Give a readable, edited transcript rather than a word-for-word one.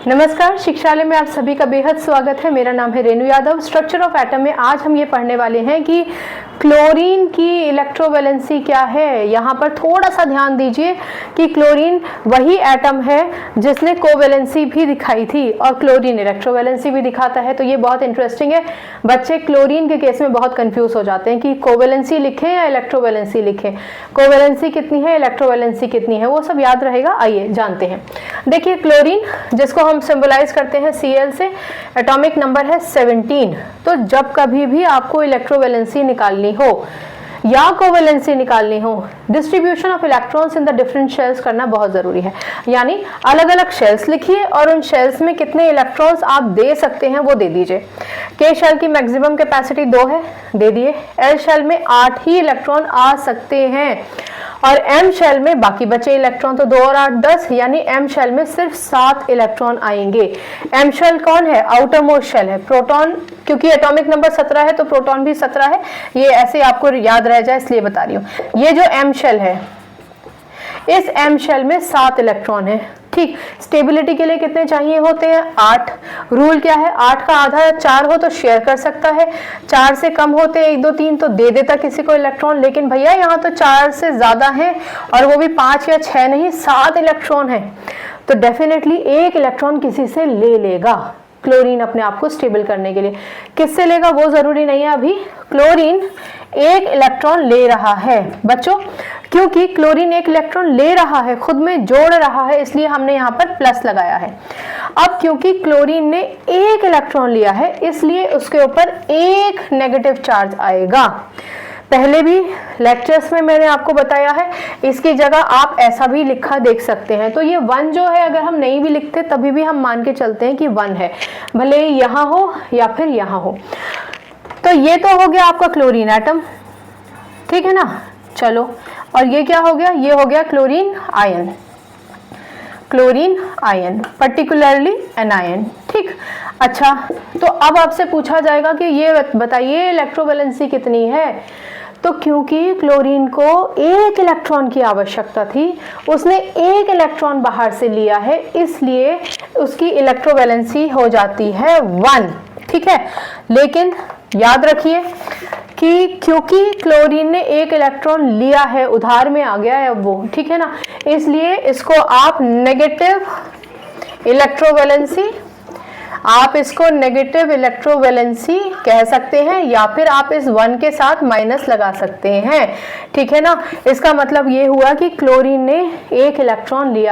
नमस्कार, शिक्षालय में आप सभी का बेहद स्वागत है। मेरा नाम है Renu Yadav. Structure of atom में आज हम ये पढ़ने वाले हैं कि क्लोरीन की इलेक्ट्रोवैलेंसी क्या है। यहाँ पर थोड़ा सा ध्यान दीजिए कि क्लोरीन वही एटम है जिसने कोवैलेंसी भी दिखाई थी और क्लोरीन इलेक्ट्रोवैलेंसी भी दिखाता है, तो ये बहुत इंटरेस्टिंग है। बच्चे क्लोरीन के केस में बहुत कंफ्यूज हो जाते हैं कि कोवैलेंसी लिखें या इलेक्ट्रोवैलेंसी लिखें, कोवैलेंसी कितनी है, इलेक्ट्रोवैलेंसी कितनी है, वो सब याद रहेगा। आइए जानते हैं। देखिए, क्लोरीन जिसको हम सिंबलाइज करते हैं Cl से, एटॉमिक नंबर है 17। तो जब कभी भी आपको इलेक्ट्रोवैलेंसी निकालनी हो या कोवैलेंसी निकालनी हो, distribution of electrons in the different shells करना बहुत जरूरी है। यानी अलग अलग शेल्स लिखिए और उन शेल्स में कितने इलेक्ट्रॉन्स आप दे सकते हैं वो दे दीजिए। के शेल की मैक्सिमम कैपेसिटी 2 है, दे दिए। एल शेल में 8 ही इलेक्ट्रॉन आ सकते हैं और एम शेल में बाकी बचे इलेक्ट्रॉन, तो 2 और 8 10, यानी एम शेल में सिर्फ 7 इलेक्ट्रॉन आएंगे। एम शेल कौन है? आउटर मोस्ट शेल है। प्रोटॉन, क्योंकि एटॉमिक नंबर 17 है तो प्रोटॉन भी 17 है, ये ऐसे आपको याद रह जाए इसलिए बता रही हूँ। ये जो एम शेल है, इस एम शेल में 7 इलेक्ट्रॉन है। ठीक, स्टेबिलिटी के लिए कितने चाहिए होते हैं? 8। रूल क्या है? 8 का आधा 4 हो तो शेयर कर सकता है, 4 से कम होते 1 2 3 तो दे देता किसी को इलेक्ट्रॉन। लेकिन भैया यहाँ तो 4 से ज्यादा है और वो भी 5 या 6 नहीं, 7 इलेक्ट्रॉन है, तो डेफिनेटली 1 इलेक्ट्रॉन किसी से ले लेगा क्लोरीन अपने आप को स्टेबल करने के लिए। किससे लेगा वो जरूरी नहीं है। अभी क्लोरीन 1 इलेक्ट्रॉन ले रहा है बच्चों, क्योंकि क्लोरीन 1 इलेक्ट्रॉन ले रहा है, खुद में जोड़ रहा है, इसलिए हमने यहाँ पर प्लस लगाया है। अब क्योंकि क्लोरीन ने 1 इलेक्ट्रॉन लिया है, इसलिए उसके ऊपर 1 नेगेटिव चार्ज आएगा। पहले भी लेक्चर्स में मैंने आपको बताया है, इसकी जगह आप ऐसा भी लिखा देख सकते हैं। तो ये 1 जो है, अगर हम नहीं भी लिखते तभी भी हम मान के चलते हैं कि 1 है, भले यहाँ हो या फिर यहाँ हो। तो ये तो हो गया आपका क्लोरीन एटम, ठीक है ना। चलो, और ये क्या हो गया? ये हो गया chlorine ion, chlorine ion, particularly anion. ठीक, अच्छा, तो अब आपसे पूछा जाएगा कि ये बताइए इलेक्ट्रोवैलेंसी कितनी है। तो क्योंकि क्लोरीन को 1 इलेक्ट्रॉन की आवश्यकता थी, उसने 1 इलेक्ट्रॉन बाहर से लिया है, इसलिए उसकी इलेक्ट्रोवैलेंसी हो जाती है 1। ठीक है, लेकिन याद रखिए कि क्योंकि क्लोरीन ने 1 इलेक्ट्रॉन लिया है, उधार में आ गया है अब वो, ठीक है ना, इसलिए इसको आप नेगेटिव इलेक्ट्रोवैलेंसी, आप इसको नेगेटिव इलेक्ट्रोवैलेंसी कह सकते हैं, या फिर आप इस 1 के साथ माइनस लगा सकते हैं। ठीक है ना, इसका मतलब ये हुआ कि क्लोरीन ने 1 इलेक्ट्रॉन लिया